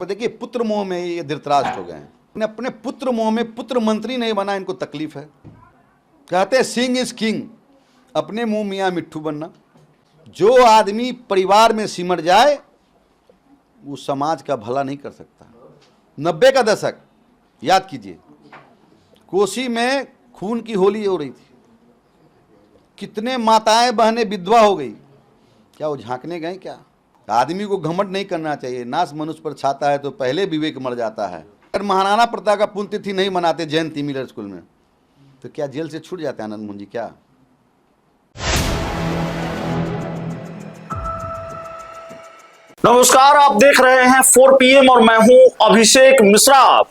देखिए, पुत्र मोह में ये धृतराष्ट्र हो गए हैं। अपने पुत्र मोह में पुत्र मंत्री नहीं बना, इनको तकलीफ है। कहते हैं सिंह इज किंग, अपने मुंह मियाँ मिट्ठू बनना। जो आदमी परिवार में सिमट जाए वो समाज का भला नहीं कर सकता। 90 का दशक याद कीजिए, कोसी में खून की होली हो रही थी, कितने माताएं बहनें विधवा हो गई। क्या वो झांकने गए? क्या आदमी को घमंड नहीं करना चाहिए। नाश मनुष्य पर छाता है तो पहले विवेक मर जाता है। अगर महाराणा प्रताप का पुण्यतिथि नहीं मनाते जयंती मिलर स्कूल में तो क्या जेल से छूट जाते आनंद मोहन जी? क्या नमस्कार, आप देख रहे हैं 4 PM और मैं हूं अभिषेक मिश्रा।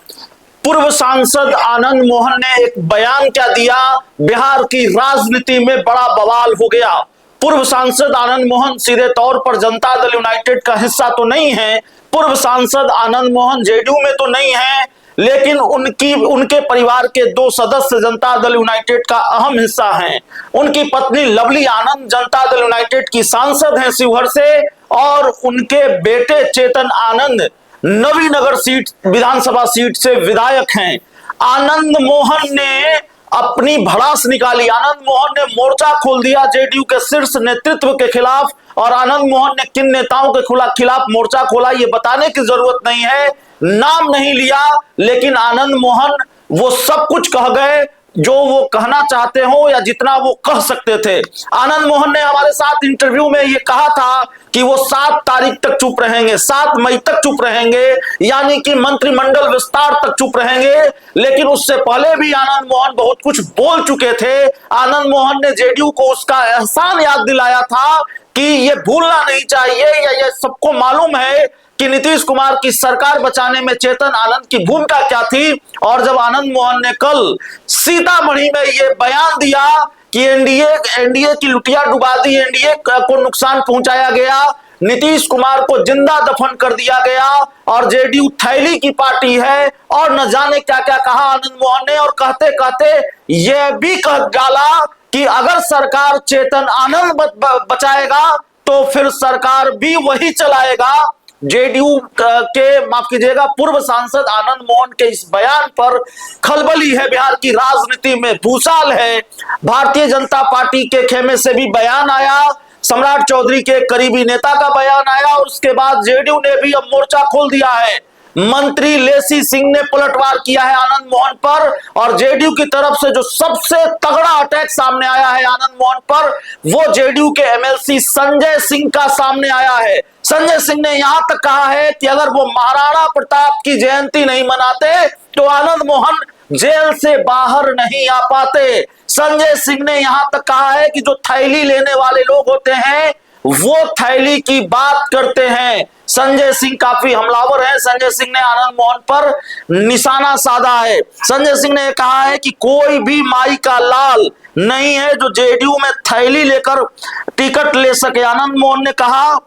पूर्व सांसद आनंद मोहन ने एक बयान क्या दिया, बिहार की राजनीति में बड़ा बवाल हो गया। पूर्व सांसद आनंद मोहन सीधे तौर पर जनता दल यूनाइटेड का हिस्सा तो नहीं है, पूर्व सांसद आनंद मोहन जेडीयू में तो नहीं है, लेकिन उनके परिवार के 2 सदस्य जनता दल यूनाइटेड का अहम हिस्सा हैं। उनकी पत्नी लवली आनंद जनता दल यूनाइटेड की सांसद हैं शिवहर से, और उनके बेटे चेतन आनंद नवीनगर सीट विधानसभा सीट से विधायक हैं। आनंद मोहन ने अपनी भड़ास निकाली। आनंद मोहन ने मोर्चा खोल दिया जेडीयू के शीर्ष नेतृत्व के खिलाफ। और आनंद मोहन ने किन नेताओं के खिलाफ मोर्चा खोला ये बताने की जरूरत नहीं है, नाम नहीं लिया, लेकिन आनंद मोहन वो सब कुछ कह गए जो वो कहना चाहते हो या जितना वो कह सकते थे। आनंद मोहन ने हमारे साथ इंटरव्यू में ये कहा था कि वो 7 तारीख तक चुप रहेंगे, 7 मई तक चुप रहेंगे, यानी कि मंत्रिमंडल विस्तार तक चुप रहेंगे। लेकिन उससे पहले भी आनंद मोहन बहुत कुछ बोल चुके थे। आनंद मोहन ने जेडीयू को उसका एहसान याद दिलाया था कि ये भूलना नहीं चाहिए, या ये सबको मालूम है कि नीतीश कुमार की सरकार बचाने में चेतन आनंद की भूमिका क्या थी। और जब आनंद मोहन ने कल सीतामढ़ी में यह बयान दिया कि एनडीए की लुटिया डुबा दी, एनडीए को नुकसान पहुंचाया गया, नीतीश कुमार को जिंदा दफन कर दिया गया और जेडीयू थैली की पार्टी है, और न जाने क्या क्या कहा आनंद मोहन ने। और कहते कहते यह भी कह डाला कि अगर सरकार चेतन आनंद बचाएगा तो फिर सरकार भी वही चलाएगा। जेडीयू के माफ कीजिएगा पूर्व सांसद आनंद मोहन के इस बयान पर खलबली है, बिहार की राजनीति में भूसाल है। भारतीय जनता पार्टी के खेमे से भी बयान आया, सम्राट चौधरी के करीबी नेता का बयान आया, और उसके बाद जेडीयू ने भी अब मोर्चा खोल दिया है। मंत्री लेसी सिंह ने पलटवार किया है आनंद मोहन पर, और जेडीयू की तरफ से जो सबसे तगड़ा अटैक सामने आया है आनंद मोहन पर, वो जेडीयू के एमएलसी संजय सिंह का सामने आया है। संजय सिंह ने यहां तक कहा है कि अगर वो महाराणा प्रताप की जयंती नहीं मनाते तो आनंद मोहन जेल से बाहर नहीं आ पाते। संजय सिंह ने यहां तक कहा है कि जो थैली लेने वाले लोग होते हैं वो थैली की बात करते हैं। संजय सिंह काफी हमलावर हैं। संजय सिंह ने आनंद मोहन पर निशाना साधा है। संजय सिंह ने कहा है कि कोई भी माई का लाल नहीं है जो जेडीयू में थैली लेकर टिकट ले सके। आनंद मोहन ने कहा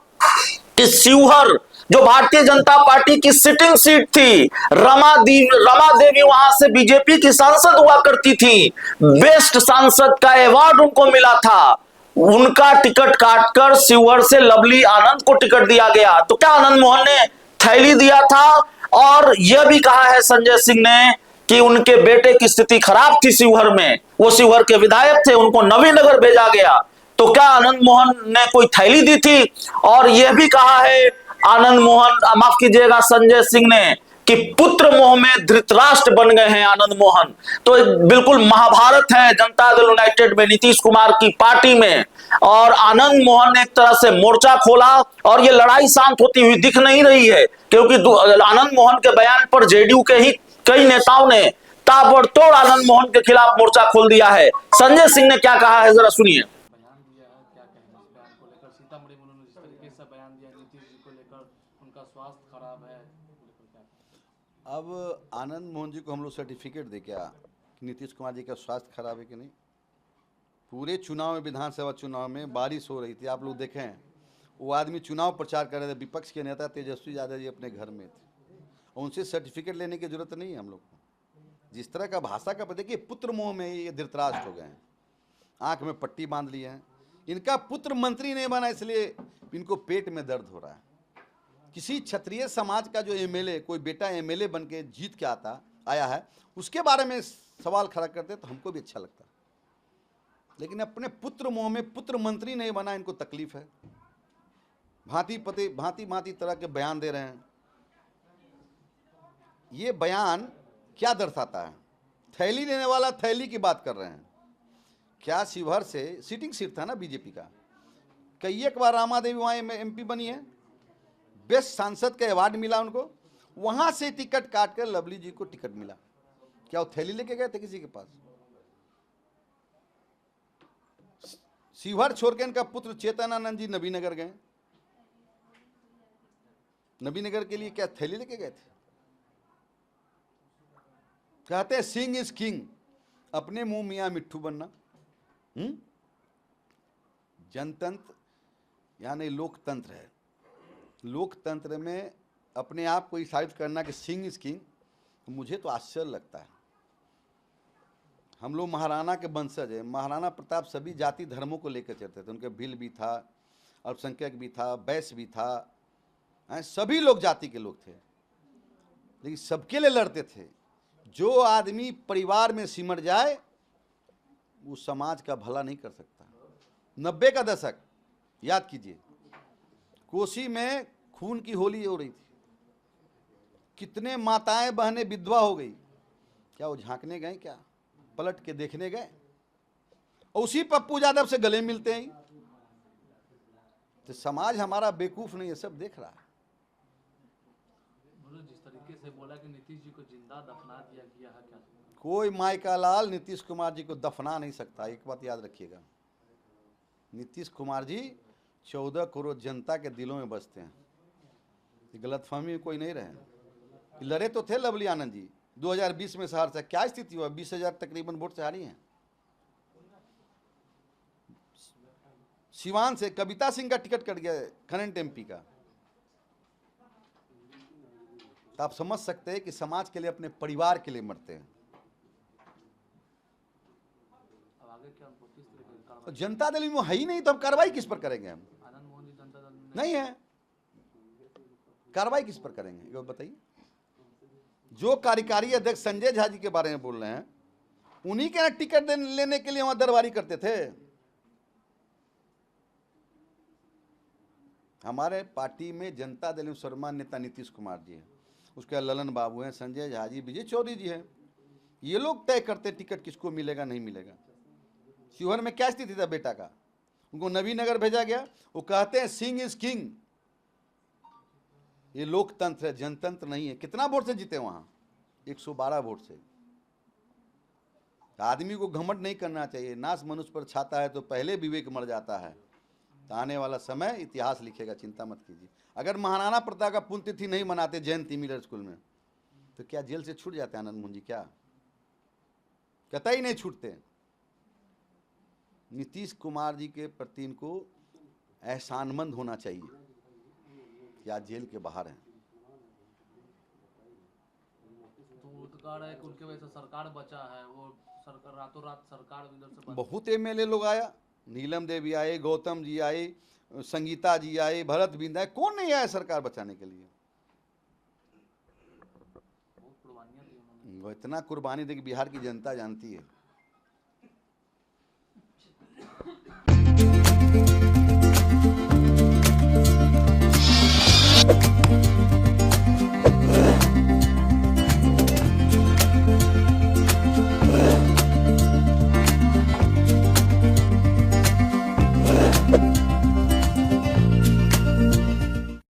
कि शिवहर जो भारतीय जनता पार्टी की सिटिंग सीट थी, रमा देवी वहां से बीजेपी की सांसद हुआ करती थी, बेस्ट सांसद का अवार्ड उनको मिला था, उनका टिकट काटकर शिवहर से लवली आनंद को टिकट दिया गया। तो क्या आनंद मोहन ने थैली दिया था? और यह भी कहा है संजय सिंह ने कि उनके बेटे की स्थिति खराब थी शिवहर में, वो शिवहर के विधायक थे, उनको नवीनगर भेजा गया। तो क्या आनंद मोहन ने कोई थैली दी थी? और यह भी कहा है आनंद मोहन, माफ कीजिएगा, संजय सिंह ने कि पुत्र मोह में धृतराष्ट्र बन गए हैं आनंद मोहन। तो बिल्कुल महाभारत है जनता दल यूनाइटेड में, नीतीश कुमार की पार्टी में। और आनंद मोहन ने एक तरह से मोर्चा खोला, और ये लड़ाई शांत होती हुई दिख नहीं रही है, क्योंकि आनंद मोहन के बयान पर जेडीयू के ही कई नेताओं ने ताबड़तोड़ आनंद मोहन के खिलाफ मोर्चा खोल दिया है। संजय सिंह ने क्या कहा है, जरा सुनिए। सीतामढ़ी में उन्होंने जिस तरीके से बयान दिया नीतीश जी को लेकर, उनका स्वास्थ्य खराब है। अब आनंद मोहन जी को हम लोग सर्टिफिकेट दे क्या कि नीतीश कुमार जी का स्वास्थ्य खराब है कि नहीं? पूरे चुनाव में, विधानसभा चुनाव में बारिश हो रही थी, आप लोग देखें, वो आदमी चुनाव प्रचार कर रहे थे, विपक्ष के नेता तेजस्वी यादव जी अपने घर में थे, उनसे सर्टिफिकेट लेने की जरूरत नहीं है हम लोग को। जिस तरह का भाषा का, देखिए पुत्र मोह में ये धृतराष्ट्र हो गए हैं, आंख में पट्टी बांध लिए हैं। इनका पुत्र मंत्री नहीं बना इसलिए इनको पेट में दर्द हो रहा है। किसी क्षत्रिय समाज का जो एमएलए, कोई बेटा एमएलए बन के जीत के आया है, उसके बारे में सवाल खड़ा करते तो हमको भी अच्छा लगता। लेकिन अपने पुत्र मुंह में पुत्र मंत्री नहीं बना, इनको तकलीफ है। भांति भांति तरह के बयान दे रहे हैं। ये बयान क्या दर्शाता है? थैली लेने वाला थैली की बात कर रहे हैं। क्या शिवहर से सिटिंग सीट था ना बीजेपी का, कई एक बार रामा देवी वहाँ एमपी बनी है, बेस्ट सांसद का अवार्ड मिला उनको, वहां से टिकट काट कर लवली जी को टिकट मिला। क्या वो थैली लेके गए थे किसी के पास? शिवहर छोड़ के इनका पुत्र चेतनानंद जी नबीनगर गए। नबीनगर के लिए क्या थैली लेके गए थे? कहते हैं सिंह इज किंग, अपने मुंह मियां मिट्ठू बनना। जनतंत्र यानी लोकतंत्र है। लोकतंत्र में अपने आप को साबित करना कि सिंह इज किंग, मुझे तो आश्चर्य लगता है। हम लोग महाराणा के वंशज हैं। महाराणा प्रताप सभी जाति धर्मों को लेकर चलते थे। उनके भील भी था, अल्पसंख्यक भी था, बैश्य भी था, सभी लोग जाति के लोग थे, लेकिन सबके लिए लड़ते थे। जो आदमी परिवार में सिमट जाए वो समाज का भला नहीं कर सकता। 90 का दशक याद कीजिए, कोसी में खून की होली हो रही थी, कितने माताएं बहनें विधवा हो गई। क्या वो झांकने गए? क्या पलट के देखने गए? और उसी पप्पू यादव से गले मिलते हैं। तो समाज हमारा बेवकूफ नहीं है, सब देख रहा है। जिस तरीके से बोला कि नीतीश जी को जिंदा दफना दिया गया है, क्या कोई माई का लाल नीतीश कुमार जी को दफना नहीं सकता। एक बात याद रखिएगा, नीतीश कुमार जी 14 करोड़ जनता के दिलों में बसते हैं। गलतफहमी में कोई नहीं रहे। लड़े तो थे लवली आनंद जी 2020 में सहरसा, क्या स्थिति हुआ? 20,000 तकरीबन वोट से हारी हैं। सिवान से कविता सिंह का टिकट कट गया, करंट एमपी का। तो आप समझ सकते हैं कि समाज के लिए, अपने परिवार के लिए मरते हैं। अब आगे क्या उनको किस तरह की तो कार्रवाई? जनता दल में है ही नहीं, तो हम कार्रवाई किस पर करेंगे? हम आनंद मोहन जी जनता दल में नहीं है, कार्रवाई किस पर करेंगे ये बताइए। जो कार्यकारी अध्यक्ष संजय झा जी के बारे में बोल रहे हैं, उन्हीं के टिकट लेने के लिए वहां दरबारी करते थे। हमारे पार्टी में जनता दल में सर्वमान्य नेता नीतीश कुमार जी हैं, उसके ललन बाबू हैं, संजय झा जी, विजय चौधरी जी हैं। ये लोग तय करते टिकट किसको मिलेगा नहीं मिलेगा। शिवहर में क्या स्थिति था बेटा का? उनको नबीनगर भेजा गया। वो कहते हैं सिंह इज किंग। ये लोकतंत्र है, जनतंत्र नहीं है। कितना वोट से जीते वहां? 112 वोट से। आदमी को घमंड नहीं करना चाहिए। नाश मनुष्य पर छाता है तो पहले विवेक मर जाता है। तो आने वाला समय इतिहास लिखेगा, चिंता मत कीजिए। अगर महाराणा प्रताप का पुण्यतिथि नहीं मनाते जयंती मिलर स्कूल में, तो क्या जेल से छूट जाते आनंद मोहन जी? क्या कतई नहीं छूटते। नीतीश कुमार जी के प्रति इनको एहसानमंद होना चाहिए कि आज जेल के बाहर हैं। तो वो तो कह रहा है कि उनके वजह से सरकार बचा है। वो सरकार रातों रात सरकार इधर से बच- बहुत एमएलए लोग आया, नीलम देवी आए, गौतम जी आए, संगीता जी आए, भरत बिंद आए, कौन नहीं आया सरकार बचाने के लिए? बहुत कुर्बानियां दी उन्होंने। वो इतना कुर्बानी दे कि बिहार की जनता जानती है।